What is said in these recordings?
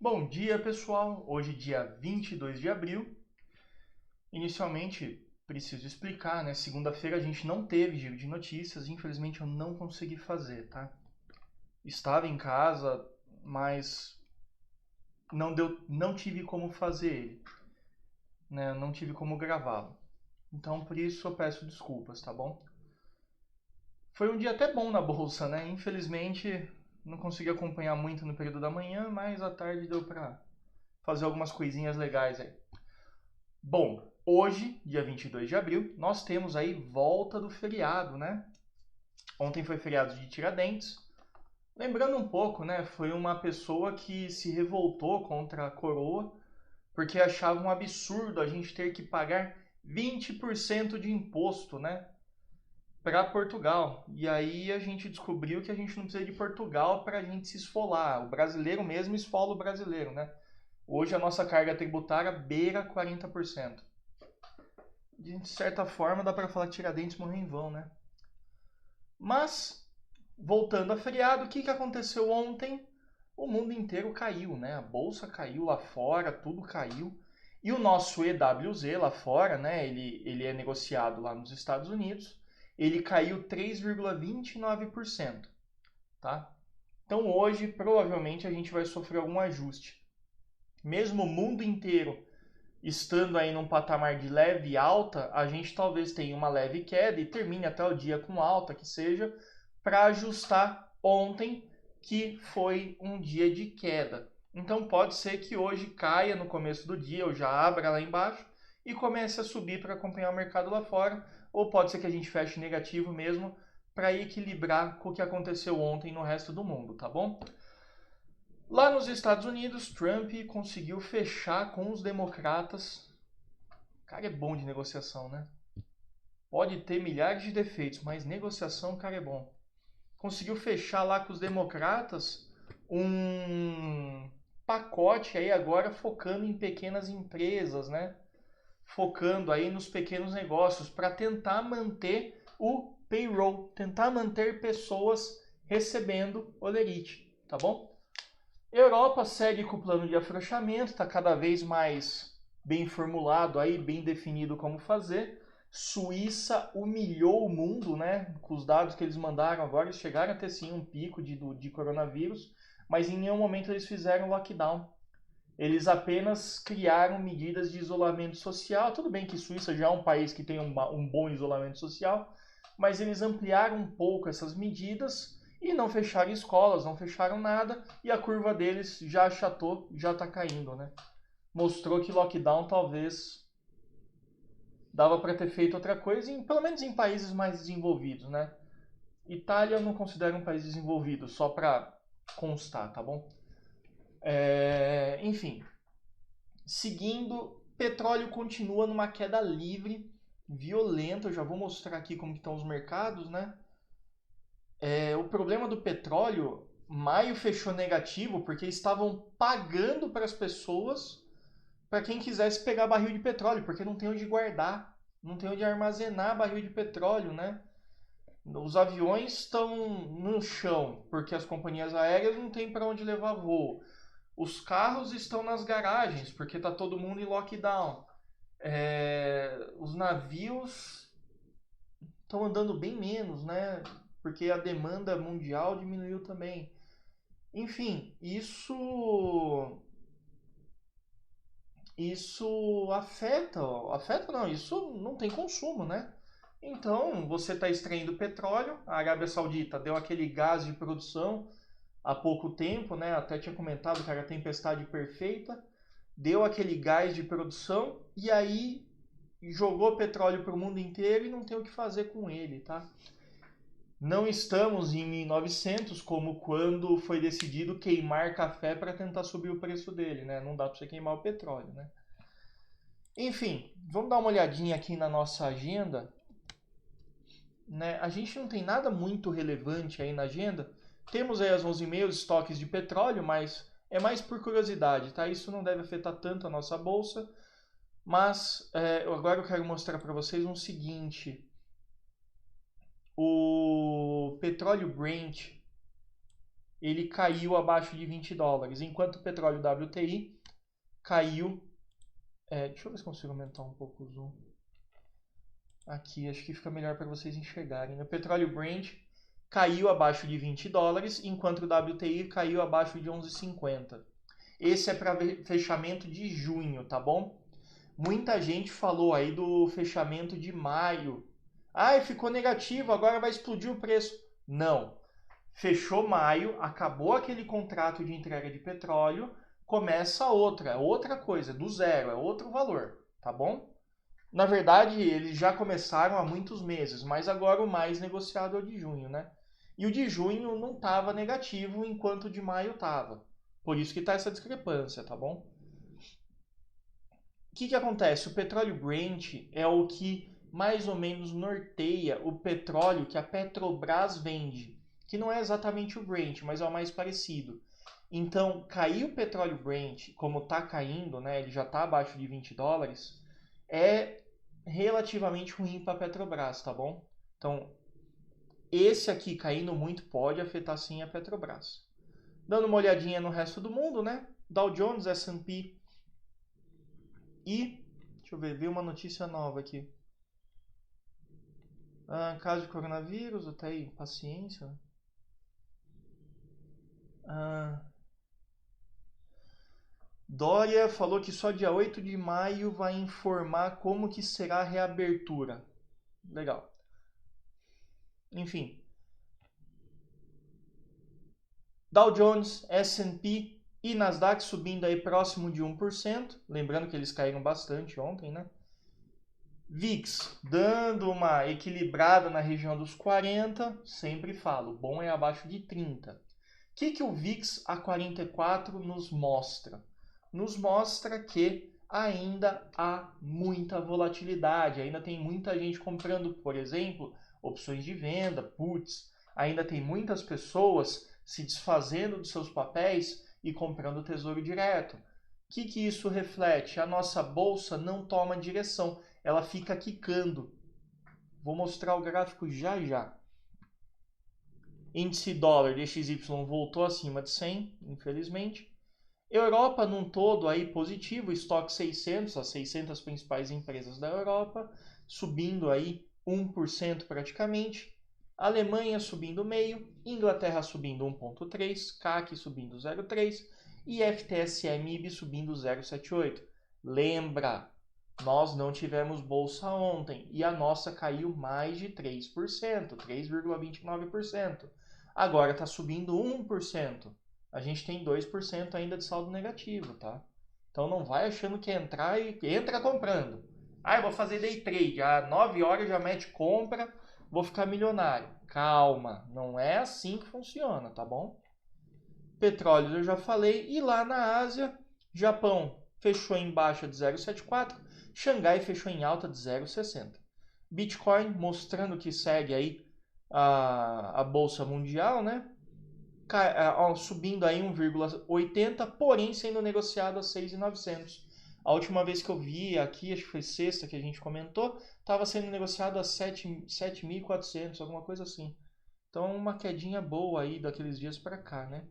Bom dia, pessoal. Hoje, dia 22 de abril. Inicialmente, preciso explicar, né? Segunda-feira a gente não teve giro de notícias, infelizmente eu não consegui fazer, tá? Estava em casa, mas não tive como fazer ele, né? Não tive como gravá-lo. Então, por isso eu peço desculpas, tá bom? Foi um dia até bom na bolsa, né? Infelizmente, não consegui acompanhar muito no período da manhã, mas à tarde deu pra fazer algumas coisinhas legais aí. Bom, hoje, dia 22 de abril, nós temos aí volta do feriado, né? Ontem foi feriado de Tiradentes. Lembrando um pouco, né? Foi uma pessoa que se revoltou contra a coroa porque achava um absurdo a gente ter que pagar 20% de imposto, né? Para Portugal. E aí a gente descobriu que a gente não precisa de Portugal para a gente se esfolar. O brasileiro mesmo esfola o brasileiro, né? Hoje a nossa carga tributária beira 40%. De certa forma dá para falar que Tiradentes morreu em vão, né? Mas, voltando a feriado, o que aconteceu ontem? O mundo inteiro caiu, né? A bolsa caiu lá fora, tudo caiu. E o nosso EWZ lá fora, né? Ele é negociado lá nos Estados Unidos. Ele caiu 3,29%, tá? Então hoje provavelmente a gente vai sofrer algum ajuste. Mesmo o mundo inteiro estando aí num patamar de leve alta, a gente talvez tenha uma leve queda e termine até o dia com alta, que seja, para ajustar ontem, que foi um dia de queda. Então pode ser que hoje caia no começo do dia, ou já abra lá embaixo e comece a subir para acompanhar o mercado lá fora, ou pode ser que a gente feche negativo mesmo para equilibrar com o que aconteceu ontem no resto do mundo, tá bom? Lá nos Estados Unidos, Trump conseguiu fechar com os democratas. O cara é bom de negociação, né? Pode ter milhares de defeitos, mas negociação o cara é bom. Conseguiu fechar lá com os democratas um pacote aí agora focando em pequenas empresas, né? Focando aí nos pequenos negócios para tentar manter o payroll, tentar manter pessoas recebendo olerite, tá bom? Europa segue com o plano de afrouxamento, está cada vez mais bem formulado aí, bem definido como fazer. Suíça humilhou o mundo, né? Com os dados que eles mandaram agora, eles chegaram a ter sim um pico de coronavírus, mas em nenhum momento eles fizeram lockdown. Eles apenas criaram medidas de isolamento social. Tudo bem que Suíça já é um país que tem um bom isolamento social, mas eles ampliaram um pouco essas medidas e não fecharam escolas, não fecharam nada, e a curva deles já achatou, já está caindo, né? Mostrou que lockdown talvez dava para ter feito outra coisa, pelo menos em países mais desenvolvidos, né? Itália eu não considero um país desenvolvido, só para constar, tá bom? Enfim, seguindo, petróleo continua numa queda livre, violenta. Eu já vou mostrar aqui como estão os mercados, né? O problema do petróleo, maio fechou negativo porque estavam pagando para as pessoas para quem quisesse pegar barril de petróleo, porque não tem onde guardar, não tem onde armazenar barril de petróleo, né? Os aviões estão no chão porque as companhias aéreas não têm para onde levar voo. Os carros estão nas garagens porque está todo mundo em lockdown. Os navios estão andando bem menos, né? Porque a demanda mundial diminuiu também. Enfim, isso afeta não, isso não tem consumo, né? Então, você está extraindo petróleo, a Arábia Saudita deu aquele gás de produção há pouco tempo, né? Até tinha comentado que era a tempestade perfeita, deu aquele gás de produção e aí jogou petróleo para o mundo inteiro e não tem o que fazer com ele, tá? Não estamos em 1900 como quando foi decidido queimar café para tentar subir o preço dele, né? Não dá para você queimar o petróleo, né? Enfim, vamos dar uma olhadinha aqui na nossa agenda, né? A gente não tem nada muito relevante aí na agenda. Temos aí às 11h30 os estoques de petróleo, mas é mais por curiosidade, tá? Isso não deve afetar tanto a nossa bolsa. Mas agora eu quero mostrar para vocês o seguinte. O petróleo Brent ele caiu abaixo de 20 dólares, enquanto o petróleo WTI caiu... deixa eu ver se consigo aumentar um pouco o zoom. Aqui, acho que fica melhor para vocês enxergarem. O petróleo Brent caiu abaixo de 20 dólares, enquanto o WTI caiu abaixo de 11,50. Esse é para fechamento de junho, tá bom? Muita gente falou aí do fechamento de maio. Ficou negativo, agora vai explodir o preço. Não. Fechou maio, acabou aquele contrato de entrega de petróleo, começa outra coisa, do zero, é outro valor, tá bom? Na verdade, eles já começaram há muitos meses, mas agora o mais negociado é o de junho, né? E o de junho não estava negativo, enquanto o de maio estava. Por isso que está essa discrepância, tá bom? O que acontece? O petróleo Brent é o que mais ou menos norteia o petróleo que a Petrobras vende, que não é exatamente o Brent, mas é o mais parecido. Então, cair o petróleo Brent, como está caindo, né, ele já está abaixo de 20 dólares, é relativamente ruim para a Petrobras, tá bom? Então, esse aqui caindo muito pode afetar sim a Petrobras. Dando uma olhadinha no resto do mundo, né? Dow Jones, S&P e... deixa eu ver uma notícia nova aqui. Caso de coronavírus, até aí, paciência. Dória falou que só dia 8 de maio vai informar como que será a reabertura. Legal. Enfim. Dow Jones, S&P e Nasdaq subindo aí próximo de 1%. Lembrando que eles caíram bastante ontem, né? VIX dando uma equilibrada na região dos 40. Sempre falo, bom é abaixo de 30. O que o VIX a 44 nos mostra? Nos mostra que ainda há muita volatilidade, ainda tem muita gente comprando, por exemplo, opções de venda, puts, ainda tem muitas pessoas se desfazendo dos seus papéis e comprando tesouro direto. O que isso reflete? A nossa bolsa não toma direção, ela fica quicando. Vou mostrar o gráfico já. Índice dólar DXY voltou acima de 100, infelizmente. Europa num todo aí positivo, estoque 600, as 600 principais empresas da Europa, subindo aí 1% praticamente. Alemanha subindo meio, Inglaterra subindo 1,3, CAC subindo 0,3 e FTSE/MIB subindo 0,78. Lembra, nós não tivemos bolsa ontem e a nossa caiu mais de 3%, 3,29%. Agora está subindo 1%. A gente tem 2% ainda de saldo negativo, tá? Então não vai achando que entrar e entra comprando. Eu vou fazer day trade, 9 horas já mete compra, vou ficar milionário. Calma, não é assim que funciona, tá bom? Petróleo eu já falei, e lá na Ásia, Japão fechou em baixa de 0,74, Xangai fechou em alta de 0,60. Bitcoin mostrando que segue aí a bolsa mundial, né? Subindo aí 1,80, porém sendo negociado a 6.900. A última vez que eu vi aqui, acho que foi sexta que a gente comentou, estava sendo negociado a 7.400, alguma coisa assim. Então uma quedinha boa aí daqueles dias para cá, né?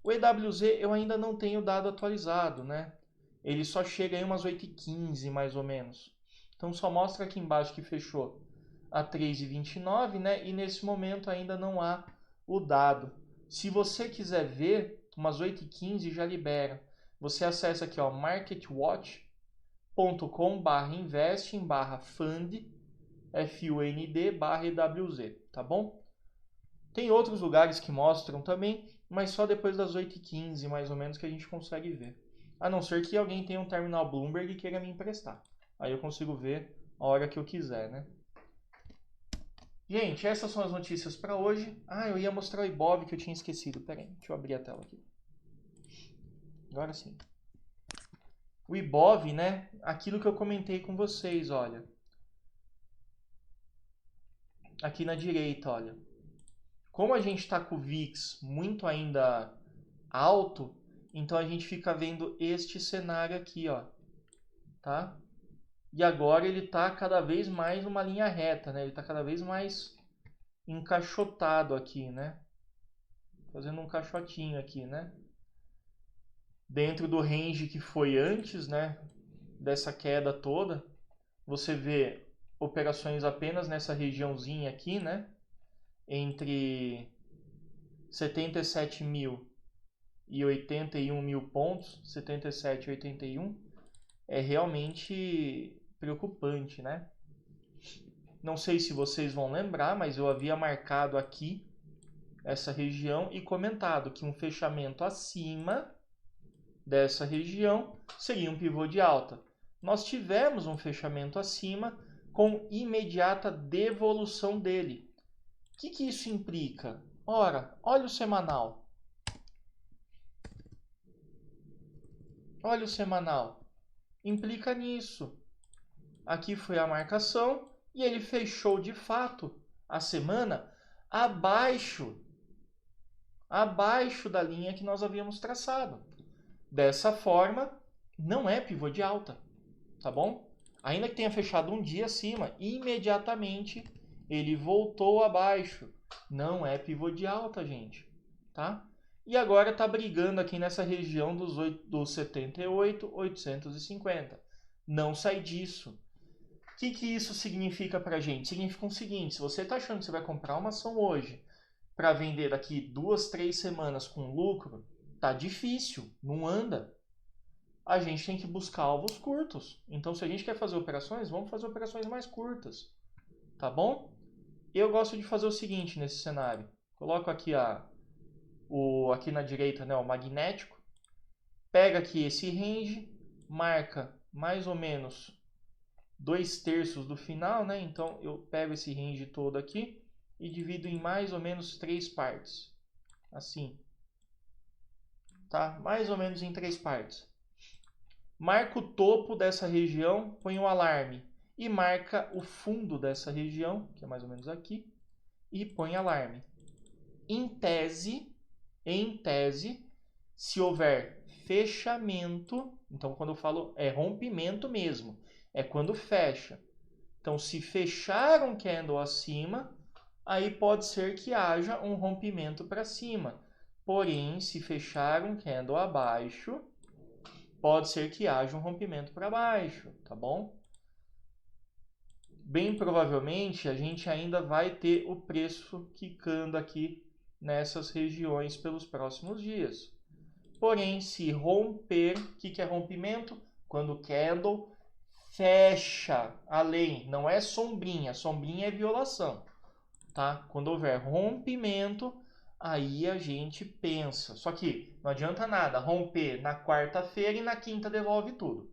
O EWZ eu ainda não tenho dado atualizado, né? Ele só chega aí umas 8h15 mais ou menos. Então só mostra aqui embaixo que fechou a 3,29, né? E nesse momento ainda não há o dado. Se você quiser ver, umas 8h15 já libera. Você acessa aqui, ó, marketwatch.com/investing/fund, FUND/EWZ, tá bom? Tem outros lugares que mostram também, mas só depois das 8h15, mais ou menos, que a gente consegue ver. A não ser que alguém tenha um terminal Bloomberg e queira me emprestar. Aí eu consigo ver a hora que eu quiser, né? Gente, essas são as notícias para hoje. Eu ia mostrar o Ibov que eu tinha esquecido. Pera aí, deixa eu abrir a tela aqui. Agora sim. O Ibov, né? Aquilo que eu comentei com vocês, olha. Aqui na direita, olha. Como a gente está com o VIX muito ainda alto, então a gente fica vendo este cenário aqui, ó. Tá? E agora ele está cada vez mais numa linha reta, né? Ele está cada vez mais encaixotado aqui, né? fazendo um caixotinho aqui, né? Dentro do range que foi antes, né, dessa queda toda, você vê operações apenas nessa regiãozinha aqui, né? Entre 77 mil e 81 mil pontos, 77 e 81, é realmente preocupante, né? Não sei se vocês vão lembrar, mas eu havia marcado aqui essa região e comentado que um fechamento acima dessa região seria um pivô de alta. Nós tivemos um fechamento acima com imediata devolução dele. O que isso implica? Ora, olha o semanal. Olha o semanal. Implica nisso. Aqui foi a marcação e ele fechou de fato a semana abaixo da linha que nós havíamos traçado. Dessa forma, não é pivô de alta, tá bom? Ainda que tenha fechado um dia acima, imediatamente ele voltou abaixo. Não é pivô de alta, gente, tá? E agora está brigando aqui nessa região dos 78,850. Não sai disso. O que isso significa para a gente? Significa o seguinte: se você está achando que você vai comprar uma ação hoje para vender daqui 2, 3 semanas com lucro, tá difícil, não anda. A gente tem que buscar alvos curtos. Então, se a gente quer fazer operações, vamos fazer operações mais curtas, tá bom? Eu gosto de fazer o seguinte nesse cenário. Coloco aqui aqui na direita, né, o magnético. Pega aqui esse range, marca mais ou menos 2/3 do final, né? Então eu pego esse range todo aqui e divido em mais ou menos 3 partes. Assim. Tá? Mais ou menos em 3 partes. Marca o topo dessa região, põe um alarme. E marca o fundo dessa região, que é mais ou menos aqui, e põe alarme. Em tese, se houver fechamento, então quando eu falo é rompimento mesmo, é quando fecha. Então, se fechar um candle acima, aí pode ser que haja um rompimento para cima. Porém, se fechar um candle abaixo, pode ser que haja um rompimento para baixo, tá bom? Bem provavelmente a gente ainda vai ter o preço quicando aqui nessas regiões pelos próximos dias. Porém, se romper, o que é rompimento? Quando o candle fecha além, não é sombrinha, sombrinha é violação, tá? Quando houver rompimento, aí a gente pensa. Só que não adianta nada romper na quarta-feira e na quinta devolve tudo.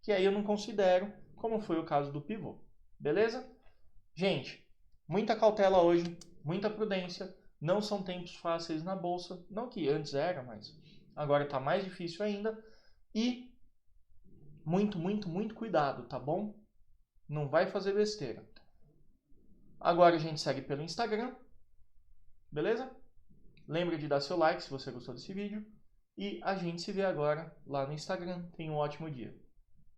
Que aí eu não considero, como foi o caso do pivô. Beleza? Gente, muita cautela hoje, muita prudência. Não são tempos fáceis na bolsa. Não que antes era, mas agora está mais difícil ainda. E muito cuidado, tá bom? Não vai fazer besteira. Agora a gente segue pelo Instagram. Beleza? Lembra de dar seu like se você gostou desse vídeo. E a gente se vê agora lá no Instagram. Tenha um ótimo dia.